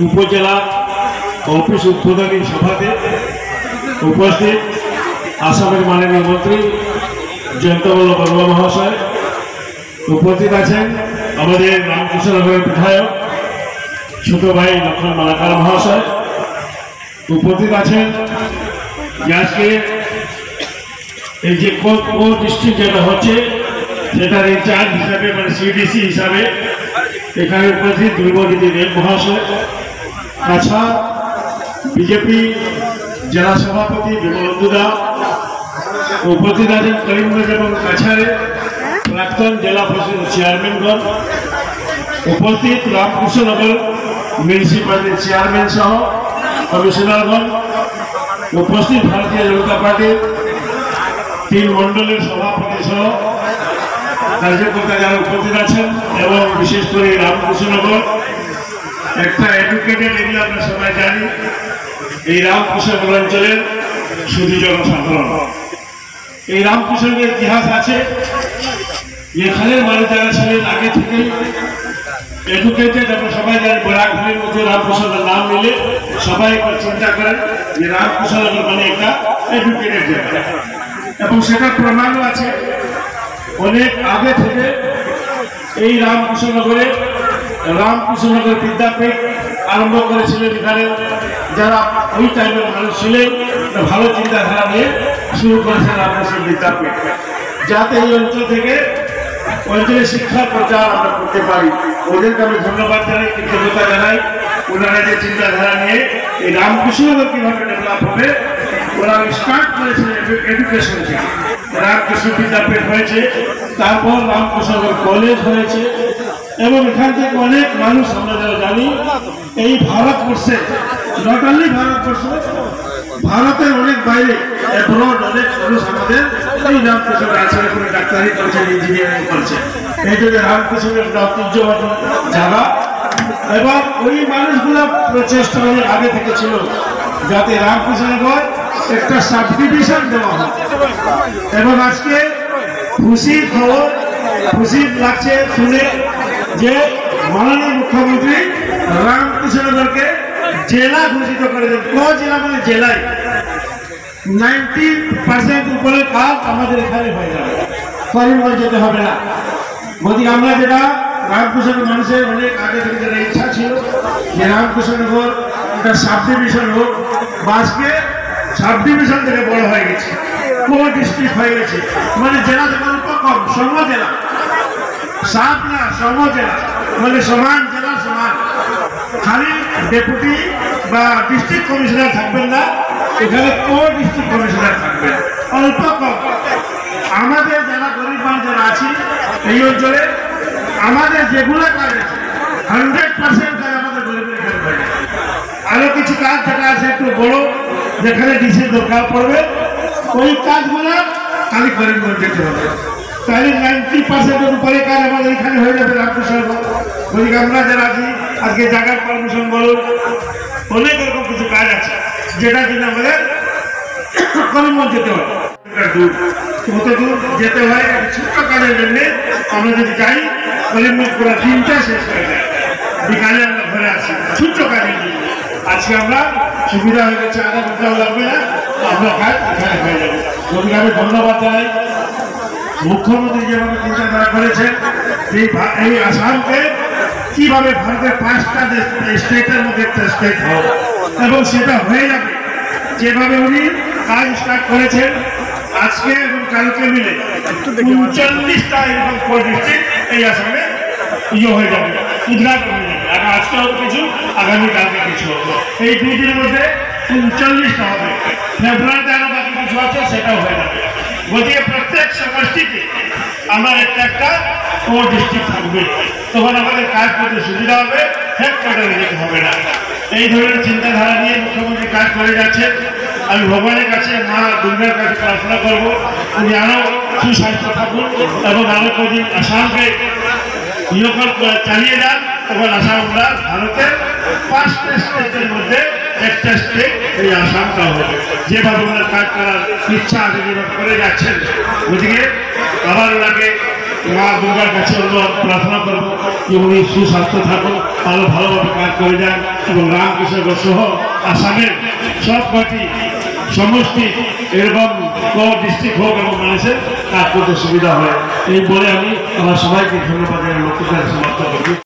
উপজেলা অফিস উদ্বোধনী সভাতে উপস্থিত আসামের মাননীয় মন্ত্রী জয়ন্ত বল্লভ বর্মা মহাশয়, উপস্থিত আছেন আমাদের রামকৃষ্ণনগরের বিধায়ক ছোট ভাই লক্ষণ মালাকার মহাশয়, উপস্থিত আছেন আজকে এই যে কো ডিস্ট্রিক্ট যেটা হচ্ছে সেটার ইনচার্জ হিসাবে মানে সিডিসি হিসাবে এখানে উপস্থিত দুর্গনীতি দেব মহাশয়, কাছা বিজেপি জেলা সভাপতি বিমলন্দুদা, উপস্থিত আছেন করিমগঞ্জ এবং কাছাড়ে প্রাক্তন জেলা পরিষদ চেয়ারম্যানগণ, উপস্থিত রামকৃষ্ণনগর মিউনিসিপ্যালিটির চেয়ারম্যান সহ কমিশনারগণ, উপস্থিত ভারতীয় জনতা পার্টির 3 মণ্ডলের সভাপতি সহ কার্যকর্তা যারা উপস্থিত আছেন এবং বিশেষ করে রামকৃষ্ণনগর একটা এডুকেটেড এরিয়া, আমরা সবাই জানি এই রামকৃষ্ণনগর অঞ্চলের সুধী জনসাধারণ। এই রামকৃষ্ণনগরের ইতিহাস আছে, এখানের মানুষ যারা ছিলেন আগে থেকে এডুকেটেড, আমরা সবাই জানি বরাকভূমির মধ্যে রামকৃষ্ণনগর নাম নিলে সবাই একবার চিন্তা করেন যে রামকৃষ্ণনগর মানে একটা এডুকেটেড জায়গা, এবং সেটার প্রমাণও আছে। অনেক আগে থেকে এই রামকৃষ্ণনগর বিদ্যাপীঠ আরম্ভ করেছিলেন এখানে যারা ওই টাইমের মানুষ ছিলেন, ভালো চিন্তাধারা নিয়ে শুরু করেছেন রামকৃষ্ণ বিদ্যাপীঠ, যাতে এই অঞ্চল থেকে অঞ্চলের শিক্ষার প্রচার আমরা করতে পারি। ওদেরকে আমি ধন্যবাদ জানাই, কৃতজ্ঞতা জানাই। ওনারা যে চিন্তাধারা নিয়ে এই রামকৃষ্ণনগর কিভাবে ডেভেলপ হবে ওরা স্টার্ট করেছিলেন এডুকেশন থেকে। রামকৃষ্ণ বিদ্যাপীঠ হয়েছে, তারপর রামকৃষ্ণনগর কলেজ হয়েছে, এবং এখান থেকে অনেক মানুষ আমরা যারা জানি এই ভারতবর্ষে, নট অনলি ভারতবর্ষ, ভারতের অনেক বাইরে অ্যাব্রড অনেক মানুষ আমাদের এই রামকৃষ্ণনগর আছে, কোনো ডাক্তারি করছেন, ইঞ্জিনিয়ারিং করছে। এই জন্য রামকৃষ্ণের একটা ঐতিহ্যবাহী জায়গা, এবং ওই মানুষগুলো প্রচেষ্টা অনেক আগে থেকে ছিল যাতে রামকৃষ্ণনগর একটা সাব ডিভিশন দেওয়া হয়। এবং আজকে খুশির খবর, খুশি লাগছে শুনে যে মাননীয় মুখ্যমন্ত্রী রামকৃষ্ণনগরকে জেলা ঘোষিত করে দেন। জেলা মানে জেলায় 90% উপরে কাজ আমাদের এখানে হয়ে যাবে, করিমগঞ্জ যেতে হবে না। গতিকে আমরা যেটা রামকৃষ্ণনগর মানুষের অনেক আগে থেকে যেটা ইচ্ছা ছিল যে রামকৃষ্ণনগর একটা সাব ডিভিশন হোক, আজকে সাব ডিভিশন থেকে বড় হয়ে গেছে, কো ডিস্ট্রিক্ট হয়ে গেছে, মানে জেলা যেমন কম, সমজেলা, সাব না সমজেলা, মানে সমান জেলা সমান। খালি ডেপুটি বা ডিস্ট্রিক্ট কমিশনার থাকবেন না, এখানে কো ডিস্ট্রিক্ট কমিশনার থাকবেন, অল্প কম। আমাদের যারা গরিব মানুষ যারা আছি এই অঞ্চলে, আমাদের যেগুলো কাজ আছে 100% কাজ আমাদের গরিবের এখানে হয়ে যায়। আরো কিছু কাজ যেটা আছে একটু বড়, যেখানে ডিসির দরকার পড়বে, ওই কাজগুলো খালি করিমগঞ্জ যেতে হবে। তাহলে 90% উপরে কাজ আমাদের এখানে হয়ে যাবে রামকৃষ্ণনগর। ওইদিকে আমরা যারা আছি আজকে জায়গার পারমিশন বলুন, অনেক রকম কিছু কাজ আছে যেটা কিনা আমাদের করিমগঞ্জ যেতে হয়, কত দূর যেতে হয়। ছোট্ট কাজের জন্য আমরা যদি যাই করিমগঞ্জ পুরো দিনটা শেষ হয়ে যায়, বিকালে আমরা ঘরে আসি ছোট্ট কাজের জন্য। আজকে আমরা সুবিধা হয়ে গেছে, আধা ঘন্টাও লাগবে না, আমরা কাজ এখানে হয়ে যাবে। গতিকে আমি ধন্যবাদ জানাই মুখ্যমন্ত্রী যেভাবে চিন্তাধারা করেছেন এই আসামকে কিভাবে ভারতের 5টা স্টেটের মধ্যে একটা স্টেট হবে, এবং সেটা হয়ে যাবে যেভাবে উনি কাজ স্টার্ট করেছেন। আজকে এবং কালকে মিলে 39টা এরকম কো ডিস্ট্রিক্ট এই আসামে হয়ে যাবে, উদ্ঘাটন হয়ে যাবে। আর আজকে হবে কিছু, আগামীকালকে কিছু হবে, এই 2 দিনের মধ্যে 39টা হবে। ফেব্রুয়ারিতে আরো বাকি কিছু আছে, সেটাও হয়ে যাবে। গতিকে প্রত্যেক সমষ্টিতে আমার একটা কো ডিস্ট্রিক্ট থাকবে, তখন আমাদের কাজ করতে সুবিধা হবে, হেডকোয়ার্টারে যেতে হবে না। এই ধরনের চিন্তাধারা নিয়ে মুখ্যমন্ত্রী কাজ করে যাচ্ছেন। আমি ভগবানের কাছে, মা দুর্গার কাছে প্রার্থনা করবো উনি আরো সুস্বাস্থ্য থাকুন, এবং আরো কদিন আসামকে চালিয়ে যান, তখন আসাম আমরা ভারতের 5টা স্টেটের মধ্যে একটা স্টেট এই আসামটা হবে। যেভাবে ওনার কাজ করার ইচ্ছা আছে, যেভাবে করে যাচ্ছেন, ওদিকে আবার ওনাকে মা দুর্গার কাছে প্রার্থনা করবো যে উনি সুস্বাস্থ্য থাকুন, আরো ভালোভাবে কাজ করে যান এবং রামকৃষ্ণগড় সহ আসামের সব কয়টি সমষ্টি এরকম ডিস্ট্রিক্ট হোক এবং মানুষের কাজ করতে সুবিধা হয়। এই বলে আমি আমার সবাইকে ধন্যবাদ জানিয়ে বক্তব্য সমাপ্ত করছি।